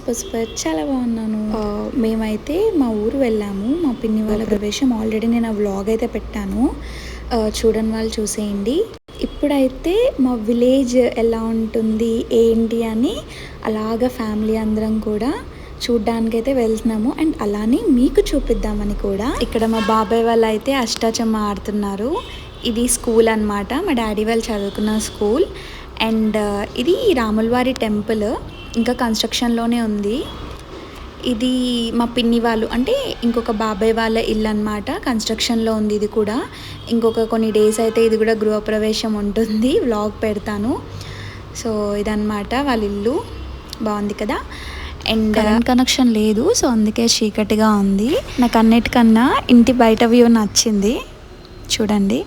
Super super చాలా బాగున్నాను. మేమైతే మా ఊరు వెళ్ళాము. మా పిన్ని వాళ్ళ ప్రవేశం. ఆల్రెడీ నేను ఆ వ్లాగ్ అయితే పెట్టాను, చూడని వాళ్ళు చూసేయండి. ఇప్పుడైతే మా విలేజ్ ఎలా ఉంటుంది ఏంటి అని అలాగా ఫ్యామిలీ అందరం కూడా చూడ్డానికైతే వెళ్తున్నాము. అండ్ అలానే మీకు చూపిద్దామని కూడా. ఇక్కడ మా బాబాయ్ వాళ్ళు అయితే అష్టాచమ్మ ఆడుతున్నారు. ఇది స్కూల్ అనమాట, మా డాడీ వాళ్ళు చదువుకున్న స్కూల్. అండ్ ఇది రాములవారి టెంపుల్, ఇంకా కన్స్ట్రక్షన్లోనే ఉంది. ఇది మా పిన్ని వాళ్ళు అంటే ఇంకొక బాబాయ్ వాళ్ళ ఇల్లు అనమాట, కన్స్ట్రక్షన్లో ఉంది ఇది కూడా. ఇంకొక కొన్ని డేస్ అయితే ఇది కూడా గృహప్రవేశం ఉంటుంది, వ్లాగ్ పెడతాను. సో ఇదన్నమాట వాళ్ళ ఇల్లు, బాగుంది కదా. అండ్ కరెంట్ కనెక్షన్ లేదు, సో అందుకే చీకటిగా ఉంది. నాకు అన్నిటికన్నా ఇంటి బయట వ్యూ నచ్చింది. చూడండి,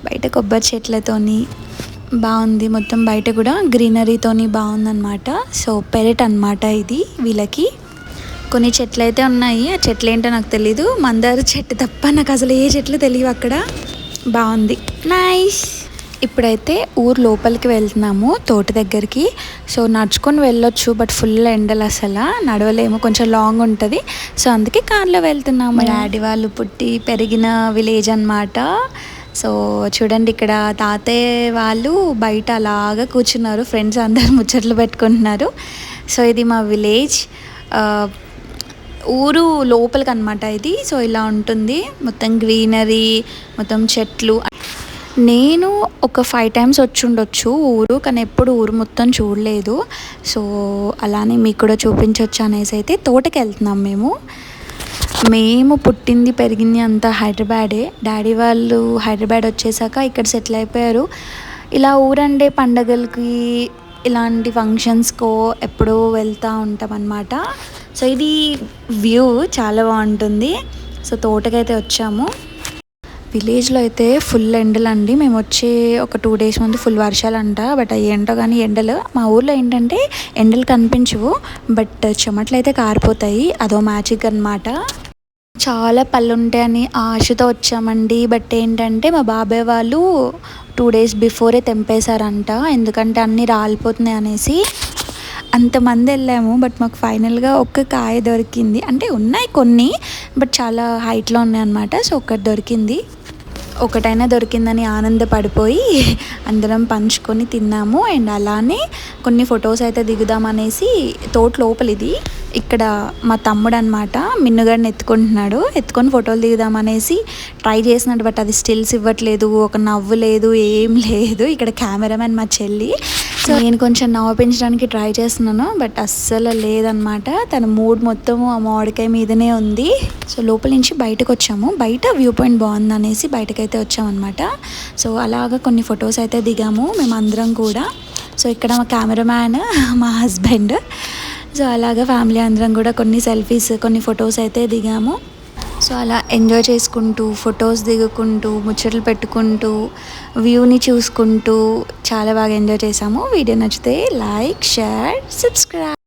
బయట కొబ్బరి చెట్లతోని బాగుంది, మొత్తం బయట కూడా గ్రీనరీతోని బాగుందన్నమాట. సో పెరట్ అనమాట ఇది వీళ్ళకి. కొన్ని చెట్లు అయితే ఉన్నాయి, ఆ చెట్లు ఏంటో నాకు తెలీదు. మందార చెట్టు తప్ప నాకు అసలు ఏ చెట్లు తెలియవు అక్కడ. బాగుంది, నైస్. ఇప్పుడైతే ఊరు లోపలికి వెళ్తున్నాము, తోట దగ్గరికి. సో నడుచుకొని వెళ్ళొచ్చు, బట్ ఫుల్ ఎండలు, అసలు నడవలేము, కొంచెం లాంగ్ ఉంటుంది. సో అందుకే కార్లో వెళ్తున్నాము. డాడీ వాళ్ళు పుట్టి పెరిగిన విలేజ్ అనమాట. సో చూడండి, ఇక్కడ తాతయ్య వాళ్ళు బయట అలాగా కూర్చున్నారు, ఫ్రెండ్స్ అందరు ముచ్చట్లు పెట్టుకుంటున్నారు. సో ఇది మా విలేజ్, ఊరు లోపలికి అనమాట ఇది. సో ఇలా ఉంటుంది, మొత్తం గ్రీనరీ, మొత్తం చెట్లు. నేను ఒక 5 times వచ్చి ఉండొచ్చు ఊరు, కానీ ఎప్పుడు ఊరు మొత్తం చూడలేదు. సో అలానే మీకు కూడా చూపించవచ్చు అనేసి అయితే తోటకి వెళ్తున్నాం మేము పుట్టింది పెరిగింది అంతా హైదరాబాదే. డాడీ వాళ్ళు హైదరాబాద్ వచ్చేసాక ఇక్కడ సెటిల్ అయిపోయారు. ఇలా ఊరండే పండగలకి ఇలాంటి ఫంక్షన్స్కో ఎప్పుడో వెళ్తూ ఉంటాం అన్నమాట. సో ఇది వ్యూ చాలా బాగుంటుంది. సో తోటకైతే వచ్చాము. విలేజ్లో అయితే ఫుల్ ఎండలు అండి. మేము వచ్చే ఒక 2 days ముందు ఫుల్ వర్షాలు అంట, బట్ అవి ఏంటో కానీ ఎండలు. మా ఊర్లో ఏంటంటే ఎండలు కనిపించవు, బట్ చెమటలు అయితే కారిపోతాయి, అదో మ్యాజిక్ అనమాట. చాలా పళ్ళు ఉంటాయని ఆశతో వచ్చామండి, బట్ ఏంటంటే మా బాబాయ్ వాళ్ళు 2 days బిఫోరే తెంపేశారంట, ఎందుకంటే అన్నీ రాలిపోతున్నాయి అనేసి. అంతమంది వెళ్ళాము, బట్ మాకు ఫైనల్గా ఒక్క కాయ దొరికింది. అంటే ఉన్నాయి కొన్ని, బట్ చాలా హైట్లో ఉన్నాయి అన్నమాట. సో ఒకటి దొరికింది, ఒకటైనా దొరికిందని ఆనందపడిపోయి అందరం పంచుకొని తిన్నాము. అండ్ అలానే కొన్ని ఫొటోస్ అయితే దిగుదామనేసి తోట లోపల ఇది. ఇక్కడ మా తమ్ముడు అనమాట మిన్నుగాడిని ఎత్తుకొని ఫోటోలు దిగుదామనేసి ట్రై చేసినాడు, బట్ అది స్టిల్స్ ఇవ్వట్లేదు, ఒక నవ్వు లేదు, ఏం లేదు. ఇక్కడ కెమెరామెన్ మా చెల్లి. సో నేను కొంచెం నవ్వించడానికి ట్రై చేస్తున్నాను, బట్ అస్సలు లేదనమాట. తన మూడ్ మొత్తం ఆ మామిడికాయ మీదనే ఉంది. సో లోపల నుంచి బయటకు వచ్చాము, బయట వ్యూ పాయింట్ బాగుంది అనేసి బయటకైతే వచ్చామన్నమాట. సో అలాగా కొన్ని ఫొటోస్ అయితే దిగాము మేమందరం కూడా. సో ఇక్కడ మా కెమెరామ్యాన్ మా హస్బెండ్. సో అలాగా ఫ్యామిలీ అందరం కూడా కొన్ని సెల్ఫీస్, కొన్ని ఫొటోస్ అయితే దిగాము. సో అలా ఎంజాయ్ చేసుకుంటూ, ఫొటోస్ దిగుకుంటూ, ముచ్చట్లు పెట్టుకుంటూ, వ్యూని చూసుకుంటూ చాలా బాగా ఎంజాయ్ చేసాము. వీడియో నచ్చితే లైక్, షేర్, సబ్స్క్రైబ్.